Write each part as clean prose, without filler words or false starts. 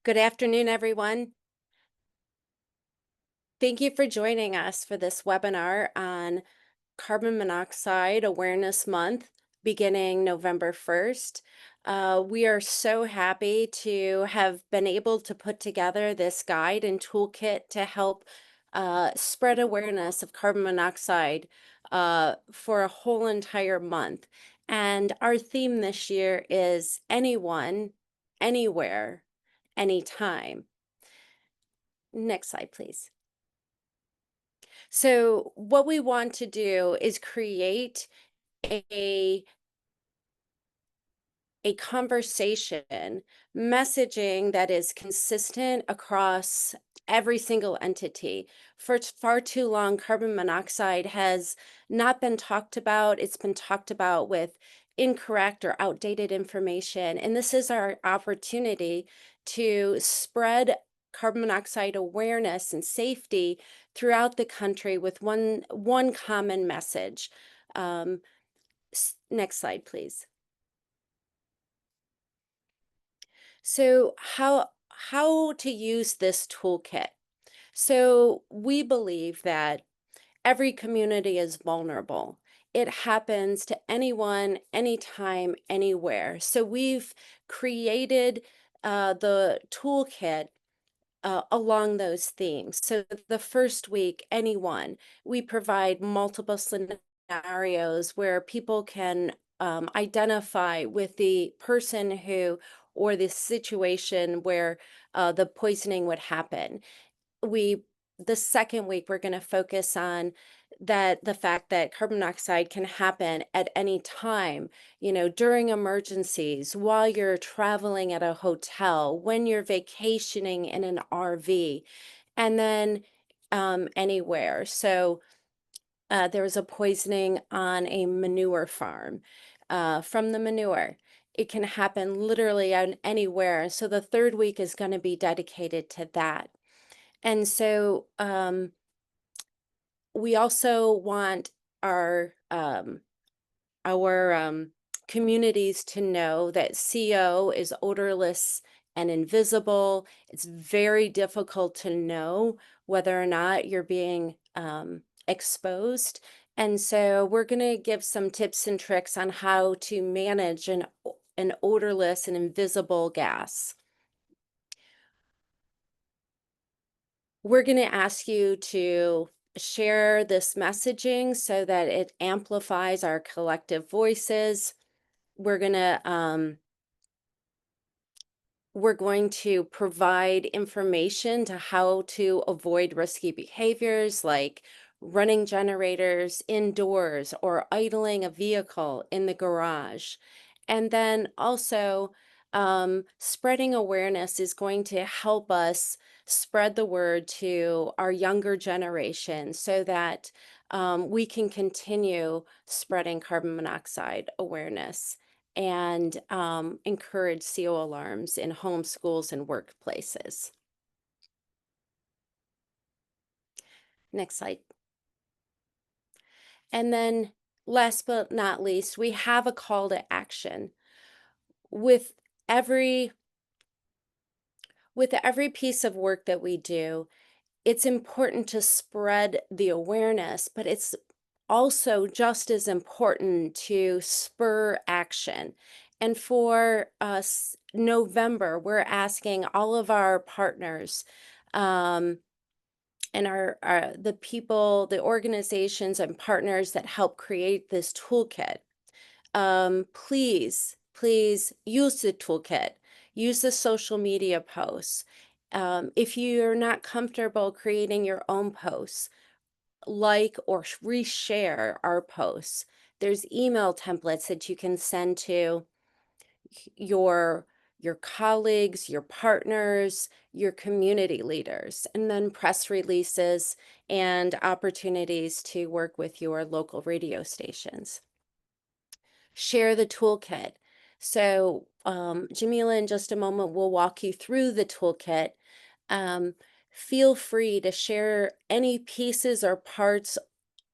Good afternoon, everyone. Thank you for joining us for this webinar on Carbon Monoxide Awareness Month beginning November 1st. We are so happy to have been able to put together this guide and toolkit to help spread awareness of carbon monoxide for a whole entire month. And our theme this year is anyone, anywhere, anytime. Next slide, please. So what we want to do is create a a conversation messaging that is consistent across every single entity. For far too long, carbon monoxide has not been talked about. It's been talked about with incorrect or outdated information. And this is our opportunity to spread carbon monoxide awareness and safety throughout the country with one common message. Um, Next slide, please. So how to use this toolkit? So we believe that every community is vulnerable. It happens to anyone, anytime, anywhere. So we've created the toolkit along those themes. So the first week, anyone, we provide multiple scenarios where people can identify with the person who or the situation where the poisoning would happen. We The second week we're going to focus on the fact that carbon monoxide can happen at any time, during emergencies, while you're traveling at a hotel, when you're vacationing in an RV, and then anywhere. So there was a poisoning on a manure farm from the manure. It can happen literally on anywhere. So the third week is going to be dedicated to that. And so we also want our communities to know that CO is odorless and invisible. It's very difficult to know whether or not you're being exposed. And so we're going to give some tips and tricks on how to manage an odorless and invisible gas. We're going to ask you to share this messaging so that it amplifies our collective voices. We're going to provide information to how to avoid risky behaviors like running generators indoors or idling a vehicle in the garage. And then also, spreading awareness is going to help us spread the word to our younger generation so that we can continue spreading carbon monoxide awareness and encourage CO alarms in home, schools, and workplaces. Next slide. And then last but not least, we have a call to action. With every piece of work that we do, it's important to spread the awareness, but it's also just as important to spur action. And for us, November, we're asking all of our partners and the people, the organizations and partners that help create this toolkit, please use the toolkit, use the social media posts. If you're not comfortable creating your own posts, like or reshare our posts. There's email templates that you can send to your colleagues, your partners, your community leaders, and then press releases and opportunities to work with your local radio stations. Share the toolkit. So Jamila, in just a moment, will walk you through the toolkit. Feel free to share any pieces or parts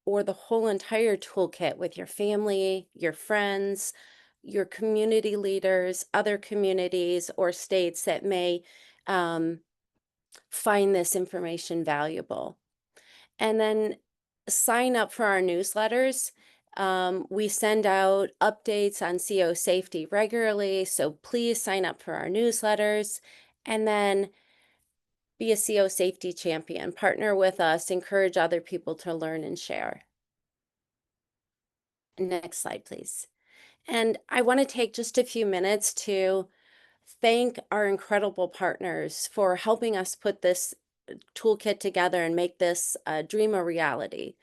or the whole entire toolkit with your family, your friends, your community leaders, other communities or states that may find this information valuable. And then sign up for our newsletters. We send out updates on CO safety regularly, so please sign up for our newsletters. And then be a CO safety champion. Partner with us, encourage other people to learn and share. Next slide, please. And I want to take just a few minutes to thank our incredible partners for helping us put this toolkit together and make this dream a reality.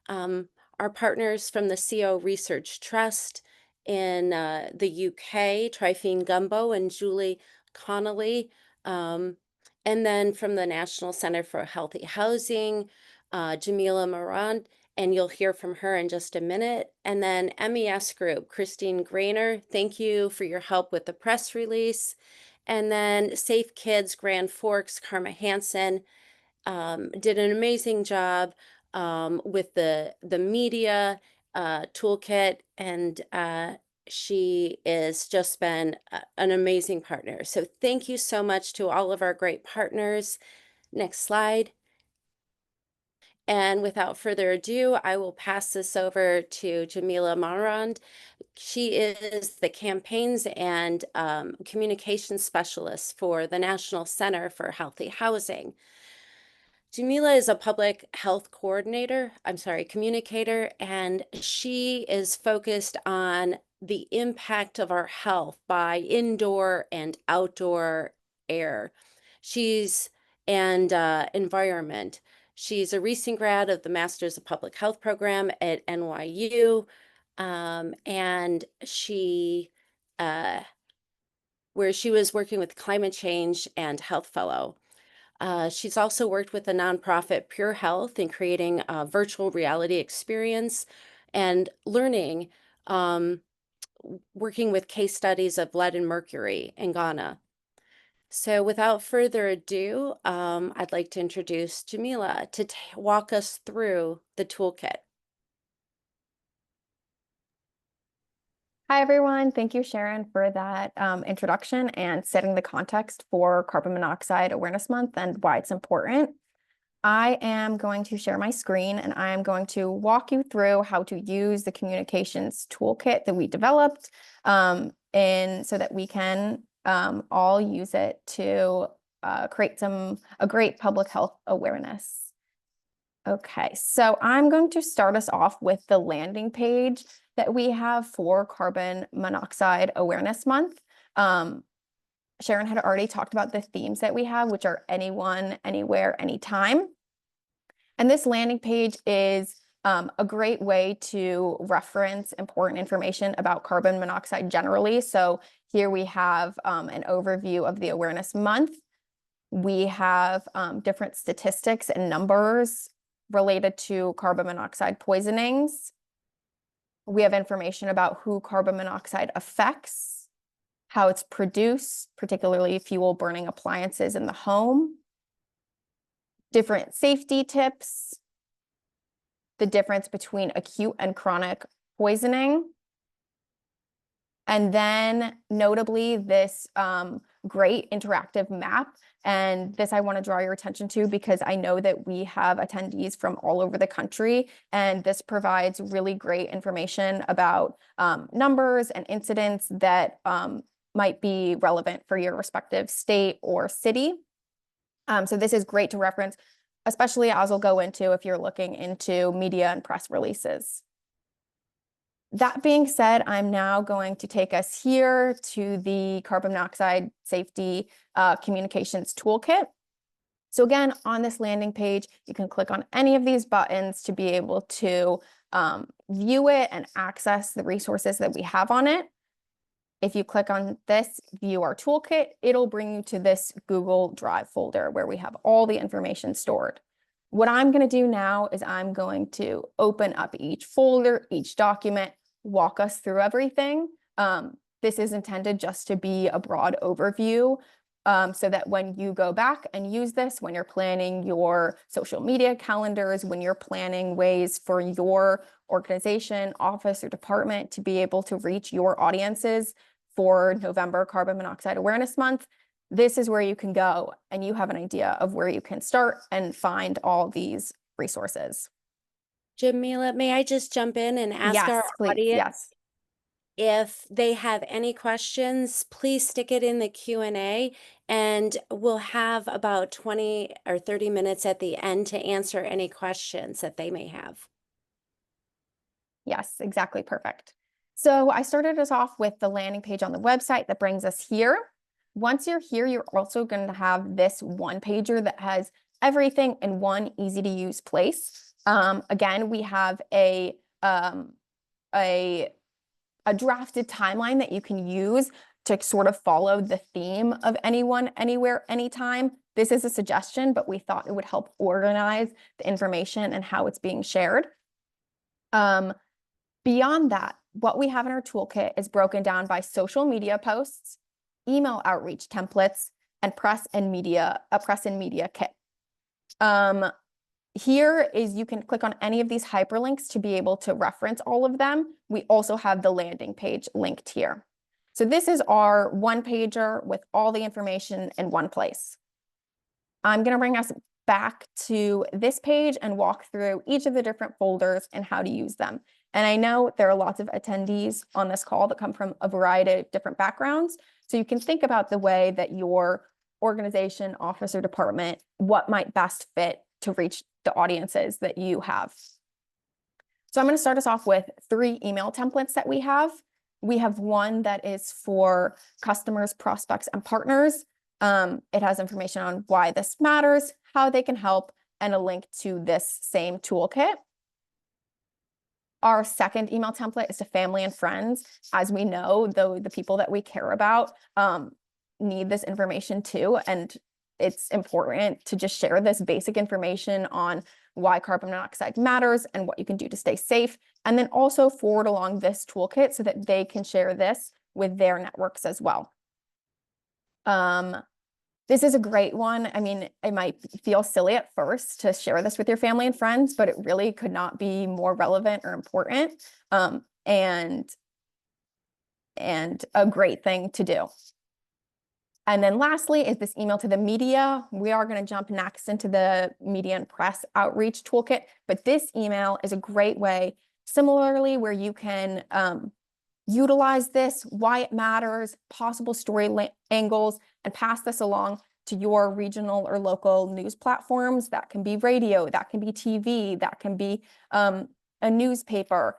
Um, our partners from the CO Research Trust in the UK, Trifine Gumbo and Julie Connolly, um, and then from the National Center for Healthy Housing, Jamila Morand, and you'll hear from her in just a minute. And then MES Group, Christine Grainer, thank you for your help with the press release. And then Safe Kids Grand Forks, Karma Hansen, did an amazing job with the media toolkit, and she has just been an amazing partner. So thank you so much to all of our great partners. Next slide. And without further ado, I will pass this over to Jamila Marand. She is the campaigns and communications specialist for the National Center for Healthy Housing. Jamila is a public health communicator, and she is focused on the impact of our health by indoor and outdoor air. And environment. She's a recent grad of the Masters of Public Health program at NYU, and where she was working with climate change and health fellow. She's also worked with the nonprofit Pure Health in creating a virtual reality experience and learning, working with case studies of lead and mercury in Ghana. So without further ado, I'd like to introduce Jamila to walk us through the toolkit. Hi, everyone. Thank you, Sharon, for that introduction and setting the context for Carbon Monoxide Awareness Month and why it's important. I am going to share my screen and I am going to walk you through how to use the communications toolkit that we developed so that we can all use it to create a great public health awareness. Okay, so I'm going to start us off with the landing page that we have for Carbon Monoxide Awareness Month. Sharon had already talked about the themes that we have, which are anyone, anywhere, anytime. And this landing page is a great way to reference important information about carbon monoxide generally. So here we have an overview of the Awareness Month. We have different statistics and numbers related to carbon monoxide poisonings. We have information about who carbon monoxide affects, how it's produced, particularly fuel burning appliances in the home, different safety tips, the difference between acute and chronic poisoning, and then notably this great interactive map. And this I want to draw your attention to because I know that we have attendees from all over the country, and this provides really great information about numbers and incidents that might be relevant for your respective state or city. So this is great to reference, especially as we'll go into if you're looking into media and press releases. That being said, I'm now going to take us here to the carbon monoxide safety communications toolkit. So again, on this landing page, you can click on any of these buttons to be able to view it and access the resources that we have on it. If you click on this, view our toolkit, it'll bring you to this Google Drive folder where we have all the information stored. What I'm going to do now is I'm going to open up each folder, each document, walk us through everything. This is intended just to be a broad overview so that when you go back and use this, when you're planning your social media calendars, when you're planning ways for your organization, office, or department to be able to reach your audiences for November Carbon Monoxide Awareness Month, this is where you can go, and you have an idea of where you can start and find all these resources. Jamila, may I just jump in and ask our Yes, please. audience Yes. if they have any questions? Please stick it in the Q&A, and we'll have about 20 or 30 minutes at the end to answer any questions that they may have. Yes, exactly. Perfect. So I started us off with the landing page on the website that brings us here. Once you're here, you're also going to have this one pager that has everything in one easy to use place. Again, we have a drafted timeline that you can use to sort of follow the theme of anyone, anywhere, anytime. This is a suggestion, but we thought it would help organize the information and how it's being shared. Beyond that, what we have in our toolkit is broken down by social media posts, email outreach templates, and press and media kit. Here is you can click on any of these hyperlinks to be able to reference all of them. We also have the landing page linked here. So this is our one pager with all the information in one place. I'm going to bring us back to this page and walk through each of the different folders and how to use them. And I know there are lots of attendees on this call that come from a variety of different backgrounds. So you can think about the way that your organization, office, or department, what might best fit to reach the audiences that you have. So I'm going to start us off with 3 email templates that we have. We have one that is for customers, prospects, and partners. It has information on why this matters, how they can help, and a link to this same toolkit. Our second email template is to family and friends. As we know, though, the people that we care about need this information too, and it's important to just share this basic information on why carbon monoxide matters and what you can do to stay safe, and then also forward along this toolkit so that they can share this with their networks as well. This is a great one. I mean, it might feel silly at first to share this with your family and friends, but it really could not be more relevant or important, and a great thing to do. And then lastly is this email to the media. We are going to jump next into the media and press outreach toolkit, but this email is a great way, similarly, where you can utilize this, why it matters, possible story angles, and pass this along to your regional or local news platforms. That can be radio, that can be TV, that can be a newspaper,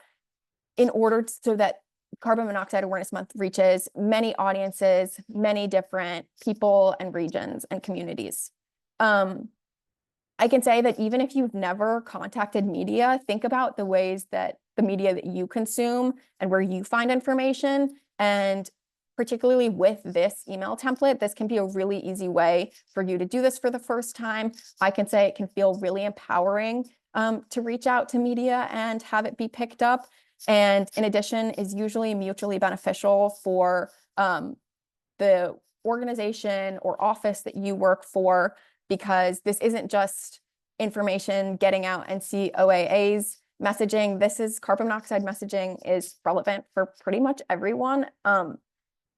in order so that Carbon Monoxide Awareness Month reaches many audiences, many different people and regions and communities. I can say that even if you've never contacted media, think about the ways that the media that you consume and where you find information. And particularly with this email template, this can be a really easy way for you to do this for the first time. I can say it can feel really empowering to reach out to media and have it be picked up. And in addition, is usually mutually beneficial for the organization or office that you work for, because this isn't just information getting out and COAA's messaging. This is carbon monoxide messaging is relevant for pretty much everyone.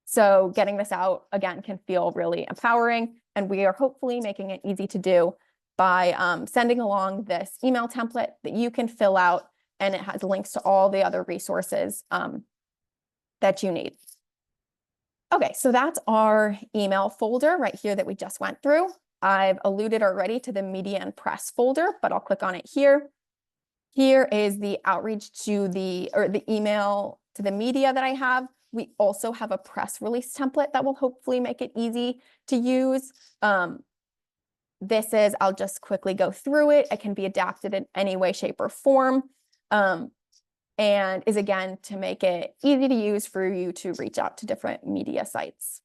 So getting this out, again, can feel really empowering. And we are hopefully making it easy to do by sending along this email template that you can fill out, and it has links to all the other resources that you need. Okay, so that's our email folder right here that we just went through. I've alluded already to the media and press folder, but I'll click on it here. Here is the outreach to the email to the media that I have. We also have a press release template that will hopefully make it easy to use. This is, I'll just quickly go through it. It can be adapted in any way, shape, or form, and is again to make it easy to use for you to reach out to different media sites.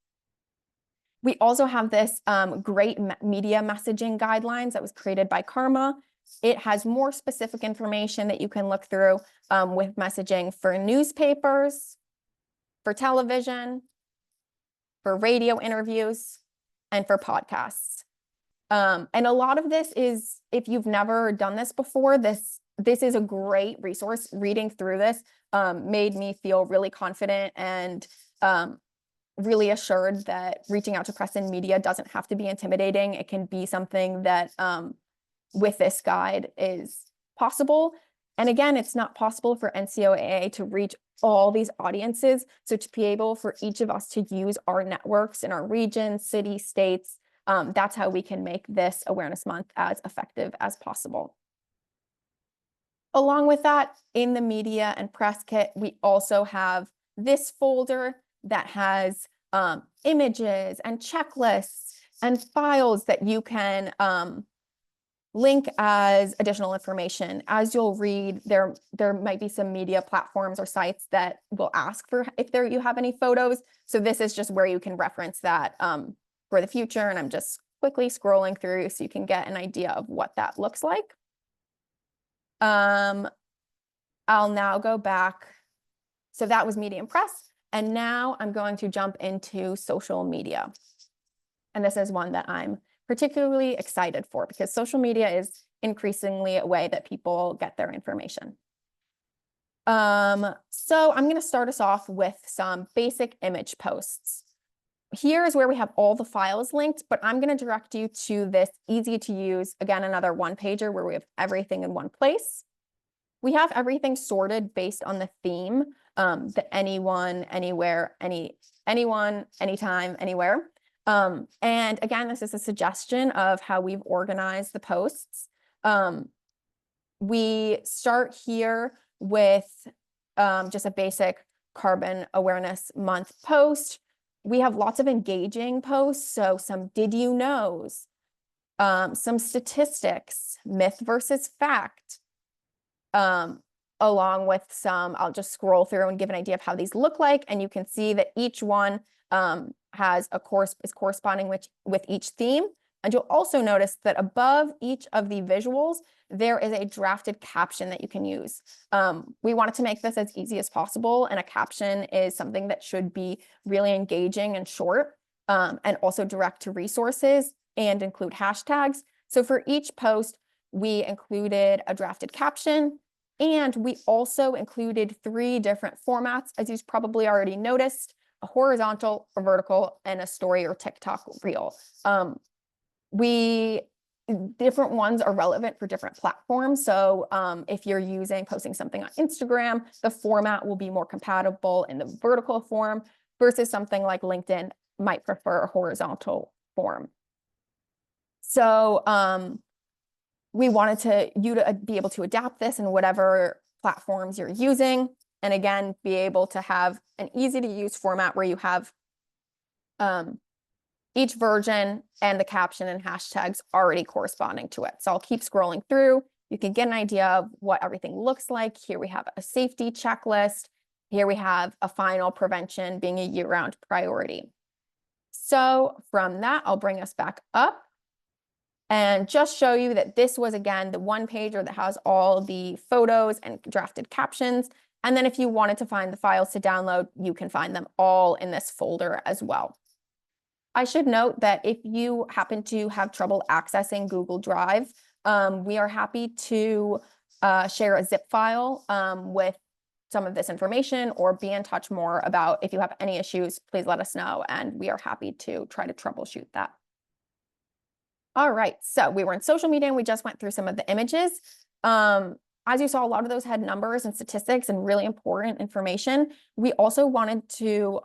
We also have this great media messaging guidelines that was created by Karma. It has more specific information that you can look through with messaging for newspapers, for television, for radio interviews, and for podcasts. And a lot of this is, if you've never done this before, this is a great resource. Reading through this made me feel really confident and really assured that reaching out to press and media doesn't have to be intimidating. It can be something that with this guide is possible. And again, it's not possible for NCOAA to reach all these audiences. So to be able for each of us to use our networks in our regions, cities, states, that's how we can make this Awareness Month as effective as possible. Along with that, in the media and press kit, we also have this folder that has images and checklists and files that you can link as additional information. As you'll read, there might be some media platforms or sites that will ask for if you have any photos. So this is just where you can reference that for the future. And I'm just quickly scrolling through so you can get an idea of what that looks like. I'll now go back. So that was media and press. And now I'm going to jump into social media. And this is one that I'm particularly excited for because social media is increasingly a way that people get their information. So I'm going to start us off with some basic image posts. Here is where we have all the files linked, but I'm going to direct you to this easy to use, again, another one pager where we have everything in one place. We have everything sorted based on the theme, the anyone, anywhere, anyone, anytime, anywhere. And again, this is a suggestion of how we've organized the posts. We start here with just a basic Carbon Awareness Month post. We have lots of engaging posts, so some did you knows, some statistics, myth versus fact, along with some, I'll just scroll through and give an idea of how these look like, and you can see that each one has is corresponding with each theme. And you'll also notice that above each of the visuals, there is a drafted caption that you can use. We wanted to make this as easy as possible, and a caption is something that should be really engaging and short, and also direct to resources and include hashtags. So for each post, we included a drafted caption, and we also included 3 different formats, as you've probably already noticed: a horizontal, a vertical, and a story or TikTok reel. Different ones are relevant for different platforms. So if you're posting something on Instagram, the format will be more compatible in the vertical form versus something like LinkedIn might prefer a horizontal form. So we wanted you to be able to adapt this in whatever platforms you're using. And again, be able to have an easy to use format where you have each version and the caption and hashtags already corresponding to it. So I'll keep scrolling through. You can get an idea of what everything looks like. Here we have a safety checklist. Here we have a final prevention being a year-round priority. So from that, I'll bring us back up and just show you that this was, again, the one pager that has all the photos and drafted captions. And then if you wanted to find the files to download, you can find them all in this folder as well. I should note that if you happen to have trouble accessing Google Drive, we are happy to share a zip file with some of this information, or be in touch more about if you have any issues, please let us know, and we are happy to try to troubleshoot that. All right, so we were in social media and we just went through some of the images. As you saw, a lot of those had numbers and statistics and really important information. We also wanted to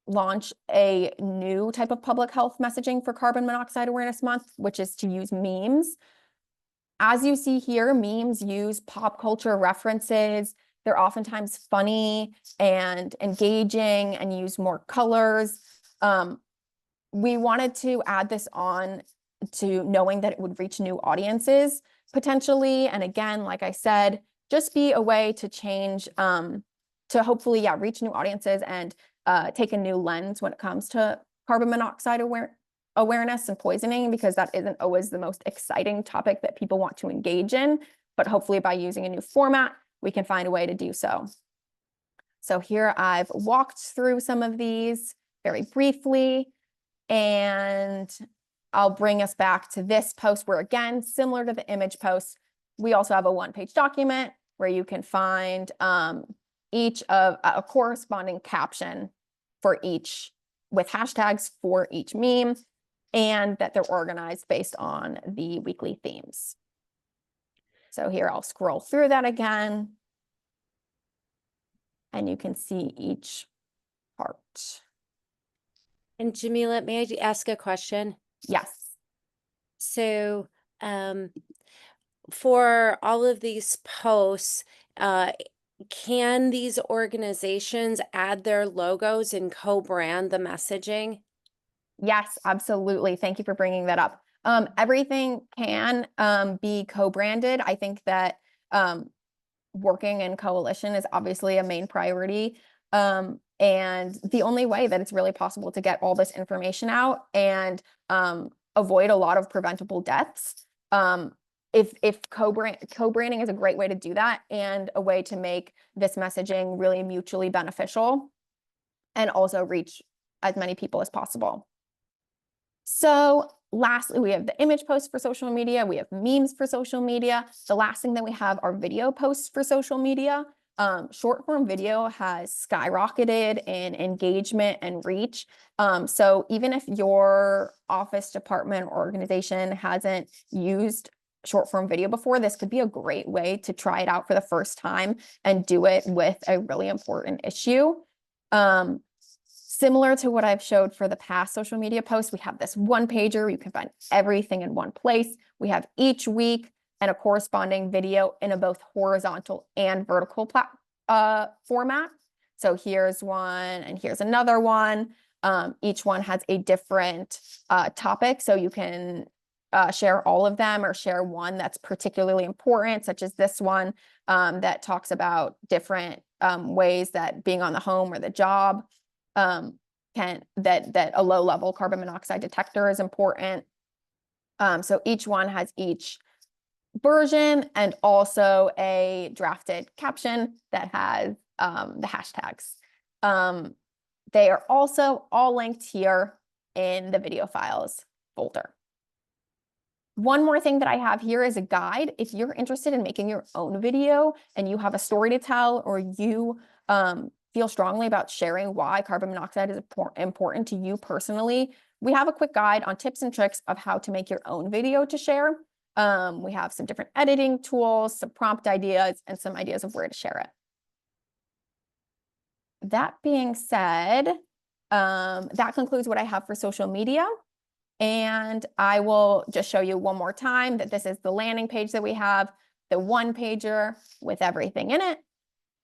launch a new type of public health messaging for Carbon Monoxide Awareness Month, which is to use memes. As you see here, memes use pop culture references. They're oftentimes funny and engaging and use more colors. We wanted to add this on to knowing that it would reach new audiences potentially. And again, like I said, just be a way to change, to hopefully, reach new audiences and take a new lens when it comes to carbon monoxide awareness and poisoning, because that isn't always the most exciting topic that people want to engage in. But hopefully by using a new format, we can find a way to do so. So here I've walked through some of these very briefly, and I'll bring us back to this post where, again, similar to the image post, we also have a one-page document where you can find each of a corresponding caption for each, with hashtags for each meme, and that they're organized based on the weekly themes. So here I'll scroll through that again, and you can see each part. And Jamila, may I ask a question? Yes. So, for all of these posts, uh, can these organizations add their logos and co-brand the messaging? Yes, absolutely. Thank you for bringing that up. Everything can be co-branded. I think that working in coalition is obviously a main priority. And the only way that it's really possible to get all this information out and avoid a lot of preventable deaths, if co-branding is a great way to do that and a way to make this messaging really mutually beneficial and also reach as many people as possible. So lastly, we have the image posts for social media. We have memes for social media. The last thing that we have are video posts for social media. Short form video has skyrocketed in engagement and reach. So even if your office, department, or organization hasn't used short form video before, this could be a great way to try it out for the first time and do it with a really important issue. Similar to what I've showed for the past social media posts, we have this one pager where you can find everything in one place. We have each week and a corresponding video in a both horizontal and vertical format. So here's one and here's another one. Each one has a different topic, so you can share all of them or share one that's particularly important, such as this one that talks about different ways that being on the home or the job that a low level carbon monoxide detector is important. So each one has each version and also a drafted caption that has the hashtags. They are also all linked here in the video files folder. One more thing that I have here is a guide. If you're interested in making your own video and you have a story to tell, or you feel strongly about sharing why carbon monoxide is important to you personally, we have a quick guide on tips and tricks of how to make your own video to share. We have some different editing tools, some prompt ideas, and some ideas of where to share it. That being said, that concludes what I have for social media. And I will just show you one more time that this is the landing page that we have, the one pager with everything in it.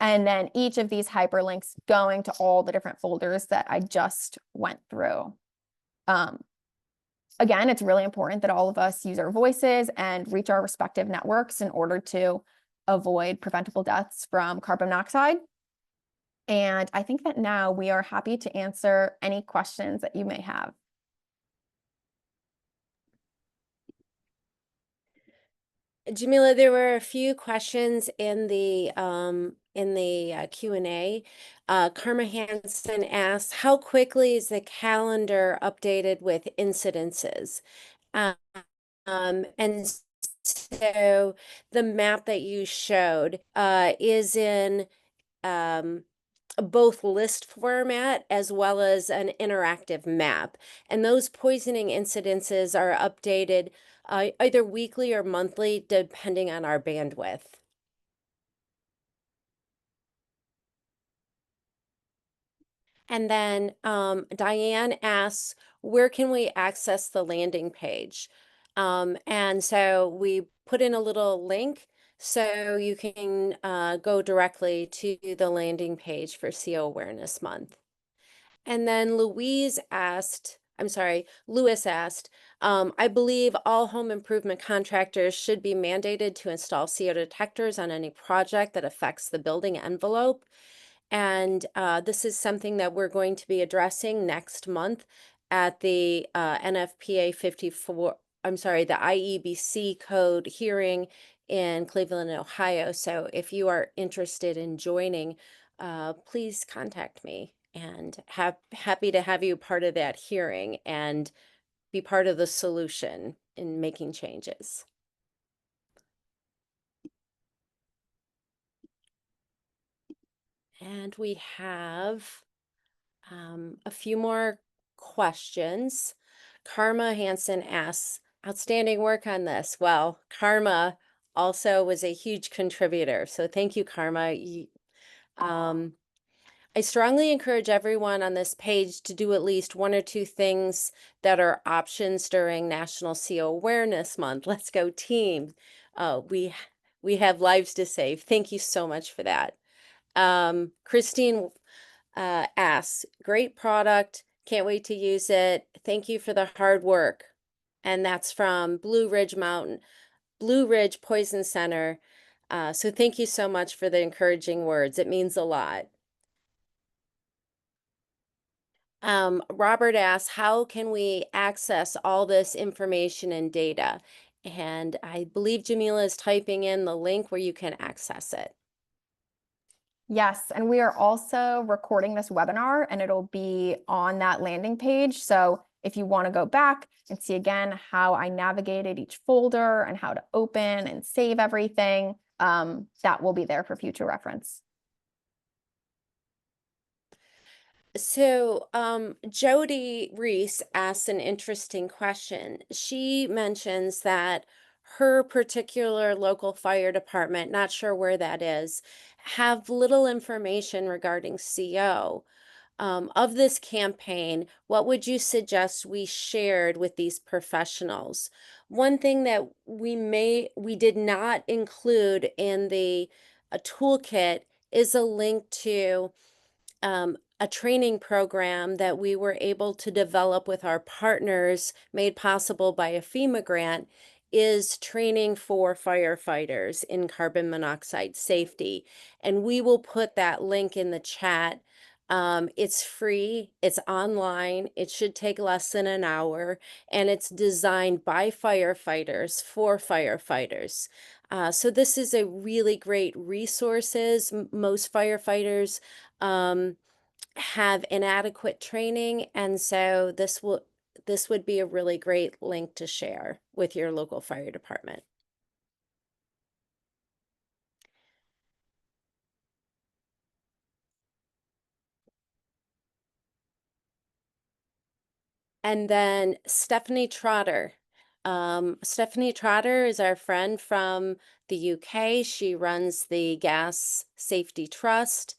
And then each of these hyperlinks going to all the different folders that I just went through. Again, it's really important that all of us use our voices and reach our respective networks in order to avoid preventable deaths from carbon monoxide. And I think that now we are happy to answer any questions that you may have. Jamila, there were a few questions in the Q&A. Karma Hansen asked, how quickly is the calendar updated with incidences? And so the map that you showed is in both list format as well as an interactive map. And those poisoning incidences are updated either weekly or monthly, depending on our bandwidth. And then Diane asks, where can we access the landing page? And so we put in a little link so you can go directly to the landing page for CO Awareness Month. And then Louis asked, I believe all home improvement contractors should be mandated to install CO detectors on any project that affects the building envelope. And this is something that we're going to be addressing next month at the NFPA 54, the IEBC code hearing in Cleveland, Ohio. So if you are interested in joining, please contact me, and happy to have you part of that hearing and be part of the solution in making changes. And we have A few more questions. Karma Hansen asks, outstanding work on this. Well, Karma also was a huge contributor. So thank you, Karma. Um, I strongly encourage everyone on this page to do at least one or two things that are options during National CO Awareness Month. Let's go team. We have lives to save. Thank you so much for that. Christine asks, great product. Can't wait to use it. Thank you for the hard work. And that's from Blue Ridge Poison Center. So thank you so much for the encouraging words. It means a lot. Robert asks, how can we access all this information and data? And I believe Jamila is typing in the link where you can access it. Yes, and we are also recording this webinar and it'll be on that landing page. So if you want to go back and see again how I navigated each folder and how to open and save everything, that will be there for future reference. So, Jody Reese asks an interesting question. She mentions that her particular local fire department, not sure where that is, have little information regarding CO. Of this campaign, what would you suggest we shared with these professionals? One thing that we did not include in the toolkit is a link to a training program that we were able to develop with our partners, made possible by a FEMA grant, is training for firefighters in carbon monoxide safety. And we will put that link in the chat. It's free, it's online, it should take less than an hour, and it's designed by firefighters for firefighters. So this is a really great resources. Most firefighters have inadequate training, and so this would be a really great link to share with your local fire department. And then Stephanie Trotter. Stephanie Trotter is our friend from the UK. She runs the Gas Safety Trust,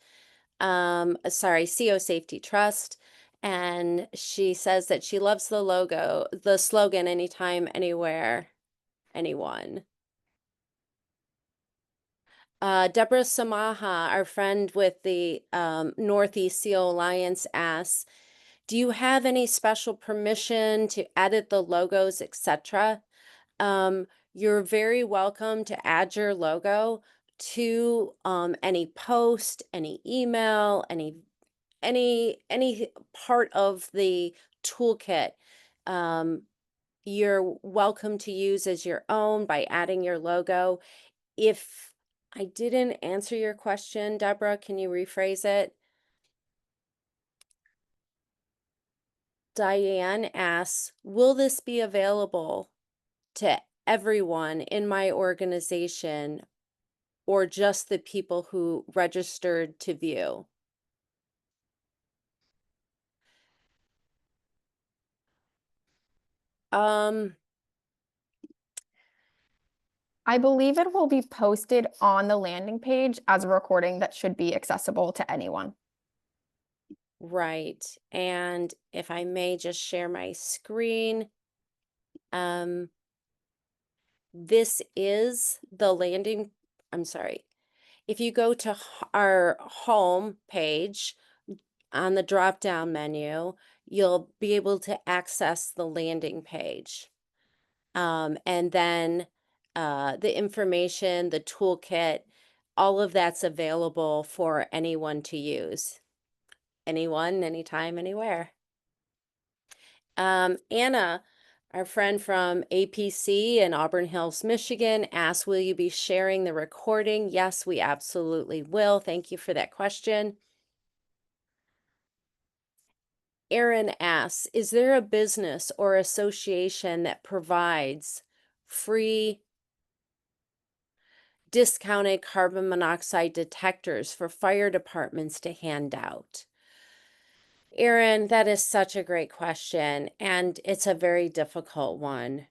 sorry, CO Safety Trust. And she says that she loves the slogan, anytime, anywhere, anyone. Deborah Samaha, our friend with the Northeast CO Alliance, asks, do you have any special permission to edit the logos, etc.? You're very welcome to add your logo to any post, any email, any part of the toolkit. You're welcome to use as your own by adding your logo. If I didn't answer your question, Deborah, can you rephrase it? Diane asks, will this be available to everyone in my organization or just the people who registered to view? Um, I believe it will be posted on the landing page as a recording that should be accessible to anyone. right. And if I may just share my screen, um, this is the landing, I'm sorry. If you go to our home page on the drop-down menu, you'll be able to access the landing page. And then the information, the toolkit, all of that's available for anyone to use. Anyone, anytime, anywhere. Anna, our friend from APC in Auburn Hills, Michigan, asked, will you be sharing the recording? Yes, we absolutely will. Thank you for that question. Aaron asks, is there a business or association that provides free discounted carbon monoxide detectors for fire departments to hand out? Erin, that is such a great question, and it's a very difficult one.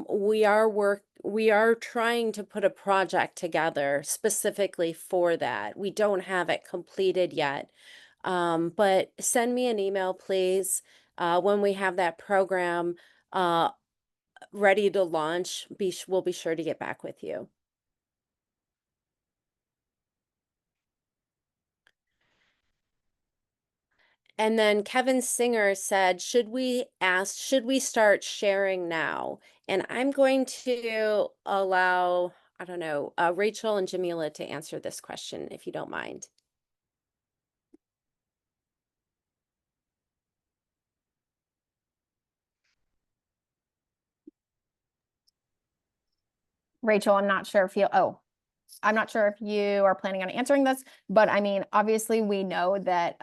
We are trying to put a project together specifically for that. We don't have it completed yet, but send me an email, please, when we have that program uh, ready to launch. We'll be sure to get back with you. And then Kevin Singer said, should we start sharing now? And I'm going to allow, I don't know, Rachel and Jamila to answer this question, if you don't mind. Rachel, I'm not sure if you are planning on answering this, but I mean, obviously we know that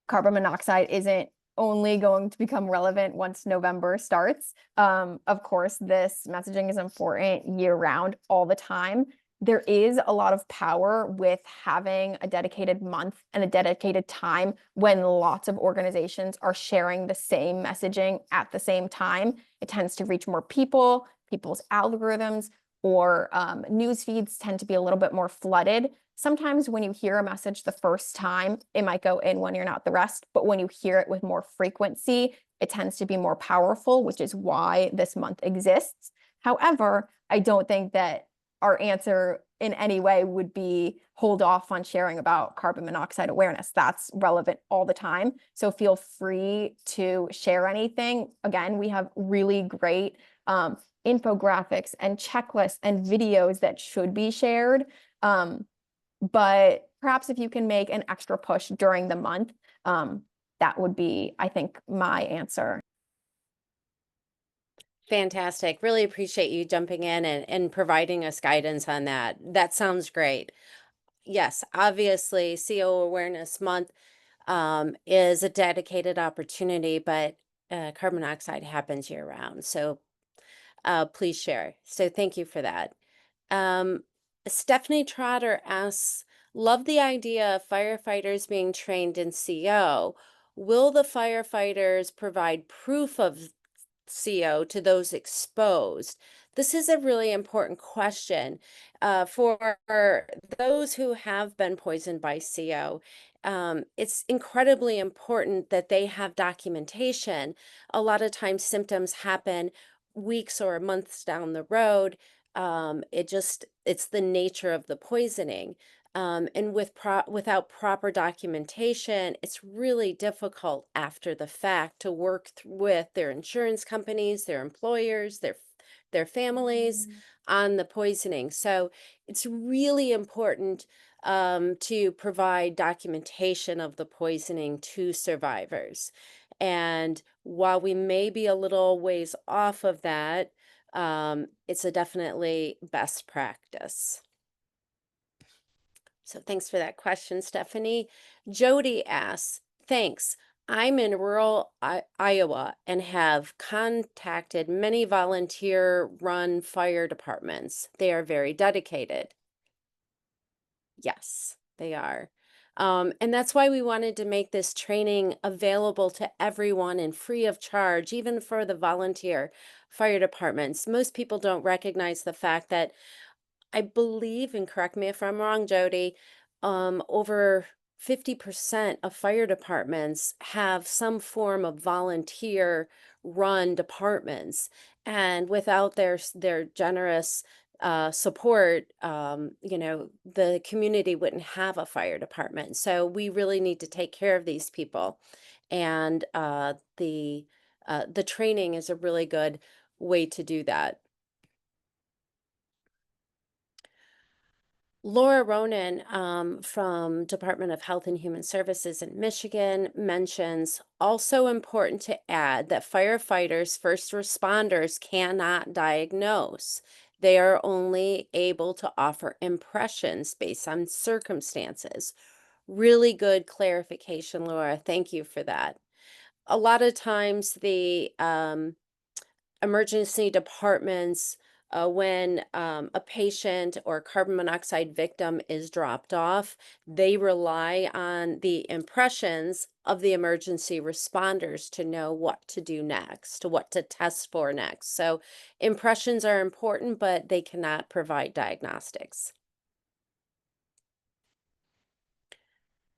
carbon monoxide isn't only going to become relevant once November starts. Of course, this messaging is important year round, all the time. There is a lot of power with having a dedicated month and a dedicated time when lots of organizations are sharing the same messaging at the same time. It tends to reach more people, people's algorithms or news feeds tend to be a little bit more flooded. Sometimes when you hear a message the first time, it might go in one ear and out the rest, but when you hear it with more frequency, it tends to be more powerful, which is why this month exists. However, I don't think that our answer in any way would be hold off on sharing about carbon monoxide awareness. That's relevant all the time. So feel free to share anything. Again, we have really great infographics and checklists and videos that should be shared. But perhaps if you can make an extra push during the month, that would be, I think, my answer. Fantastic. Really appreciate you jumping in and providing us guidance on that. That sounds great. Yes, obviously, CO Awareness Month is a dedicated opportunity, but carbon monoxide happens year round. So please share. So thank you for that. Um, Stephanie Trotter asks, love the idea of firefighters being trained in CO. Will the firefighters provide proof of CO to those exposed? This is a really important question for those who have been poisoned by CO. It's incredibly important that they have documentation. A lot of times symptoms happen weeks or months down the road. It's the nature of the poisoning. And without proper documentation, it's really difficult after the fact to work with their insurance companies, their employers, their families on the poisoning. So it's really important to provide documentation of the poisoning to survivors. And while we may be a little ways off of that, it's a definitely best practice. So thanks for that question, Stephanie. Jody asks, thanks. I'm in rural Iowa and have contacted many volunteer-run fire departments. They are very dedicated. Yes, they are. And that's why we wanted to make this training available to everyone and free of charge, even for the volunteer fire departments. Most people don't recognize the fact that I believe, and correct me if I'm wrong, Jody, over 50% of fire departments have some form of volunteer run departments. And without their generous support, the community wouldn't have a fire department. So we really need to take care of these people. And the training is a really good way to do that. Laura Ronan from Department of Health and Human Services in Michigan mentions also important to add that firefighters, first responders cannot diagnose. They are only able to offer impressions based on circumstances. Really good clarification, Laura. Thank you for that. A lot of times the emergency departments when a patient or carbon monoxide victim is dropped off, they rely on the impressions of the emergency responders to know what to do next, what to test for next. So, impressions are important, but they cannot provide diagnostics.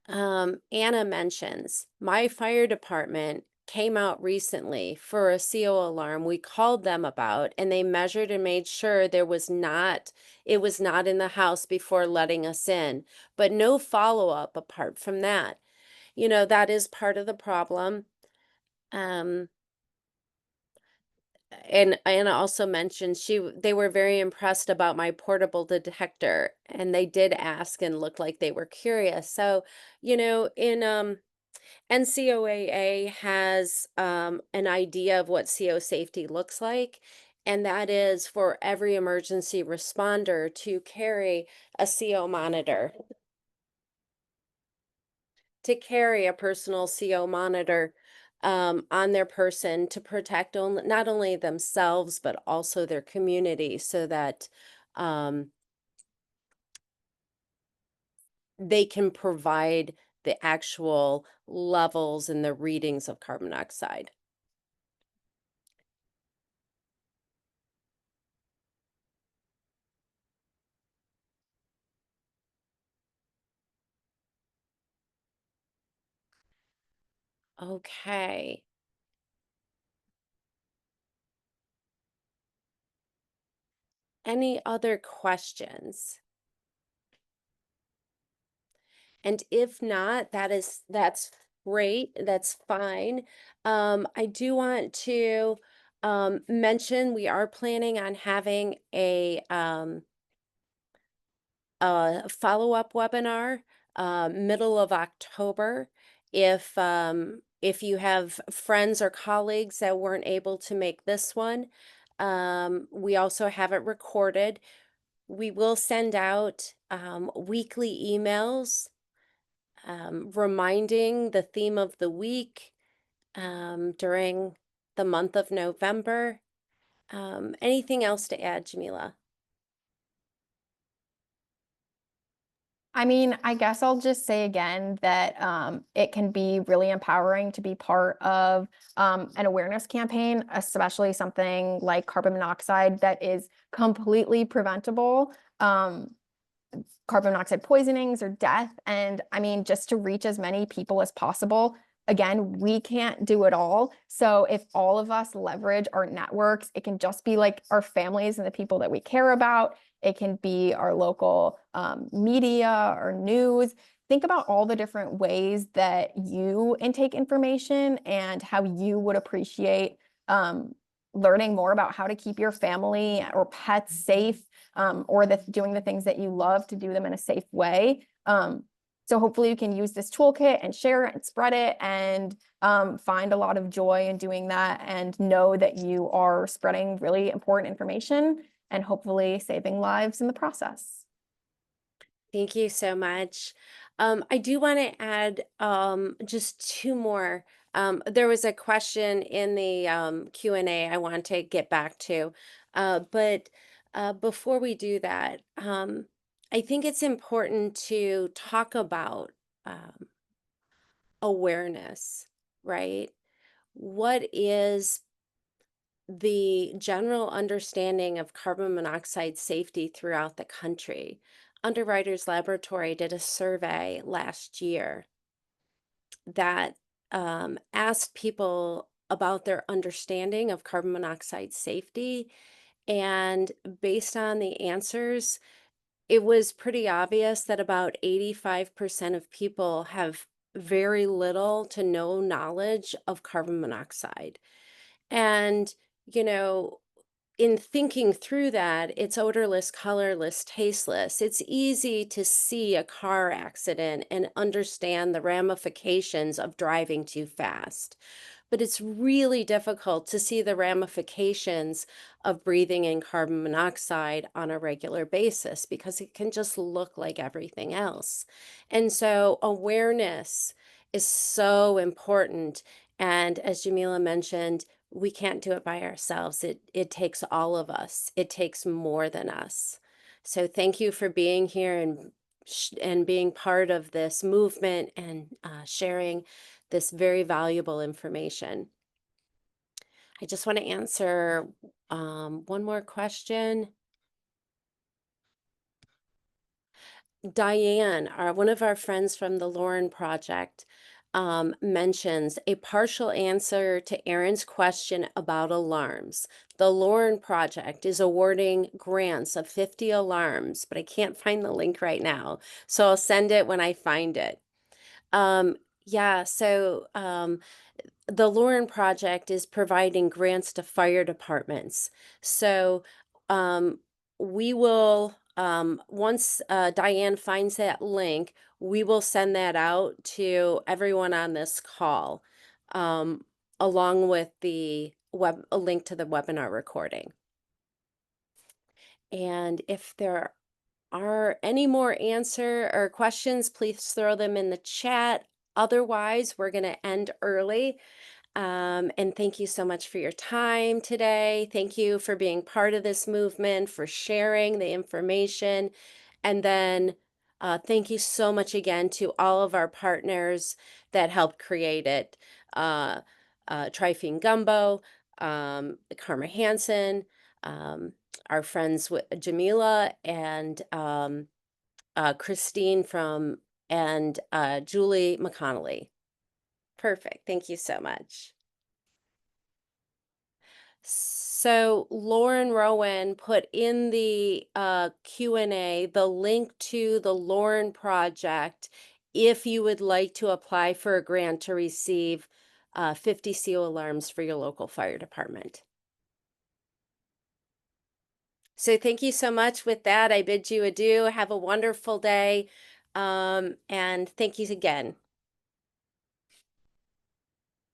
Anna mentions my fire department came out recently for a CO alarm we called them about, and they measured and made sure it was not in the house before letting us in, but no follow-up apart from that. That is part of the problem. Um, and Anna also mentioned they were very impressed about my portable detector, and they did ask and looked like they were curious. So, in NCOAA has an idea of what CO safety looks like, and that is for every emergency responder to carry a CO monitor, to carry a personal CO monitor on their person to protect not only themselves, but also their community so that um, they can provide the actual levels and the readings of carbon dioxide. Okay. Any other questions? And if not, that's great. That's fine. I do want to mention we are planning on having a follow-up webinar middle of October. If you have friends or colleagues that weren't able to make this one, we also have it recorded. We will send out weekly emails reminding the theme of the week during the month of November. Anything else to add, Jamila? I mean, I guess I'll just say again that it can be really empowering to be part of an awareness campaign, especially something like carbon monoxide that is completely preventable. Carbon monoxide poisonings or death. And I mean, just to reach as many people as possible. Again, we can't do it all. So if all of us leverage our networks, it can just be like our families and the people that we care about. It can be our local media or news. Think about all the different ways that you intake information and how you would appreciate learning more about how to keep your family or pets safe, or doing the things that you love to do them in a safe way. So hopefully you can use this toolkit and share it and spread it and find a lot of joy in doing that and know that you are spreading really important information and hopefully saving lives in the process. Thank you so much. I do want to add just two more. There was a question in the Q&A I want to get back to, but before we do that, I think it's important to talk about um, awareness, right? What is the general understanding of carbon monoxide safety throughout the country? Underwriters Laboratory did a survey last year that asked people about their understanding of carbon monoxide safety. And based on the answers, it was pretty obvious that about 85% of people have very little to no knowledge of carbon monoxide. And, you know, in thinking through that, it's odorless, colorless, tasteless. It's easy to see a car accident and understand the ramifications of driving too fast. But it's really difficult to see the ramifications of breathing in carbon monoxide on a regular basis because it can just look like everything else. And so awareness is so important. And as Jamila mentioned, we can't do it by ourselves. It takes all of us. It takes more than us. So thank you for being here and being part of this movement and sharing this very valuable information. I just want to answer one more question. Diane, one of our friends from the Lauren Project, mentions a partial answer to Aaron's question about alarms. The Lauren Project is awarding grants of 50 alarms, but I can't find the link right now. So I'll send it when I find it. Um, yeah, so the Lauren Project is providing grants to fire departments. So um, we will, once Diane finds that link, we will send that out to everyone on this call, um, along with a link to the webinar recording. And if there are any more answer or questions, please throw them in the chat. Otherwise, we're going to end early. And thank you so much for your time today. Thank you for being part of this movement, for sharing the information. And then thank you so much again to all of our partners that helped create it. Uh, Trifine Gumbo, Karma Hansen, um, our friends with Jamila and Christine and Julie McConnelly. Perfect. Thank you so much. So Lauren Rowan put in the Q&A the link to the Lauren Project if you would like to apply for a grant to receive 50 CO alarms for your local fire department. So thank you so much. With that, I bid you adieu. Have a wonderful day. And thank you again.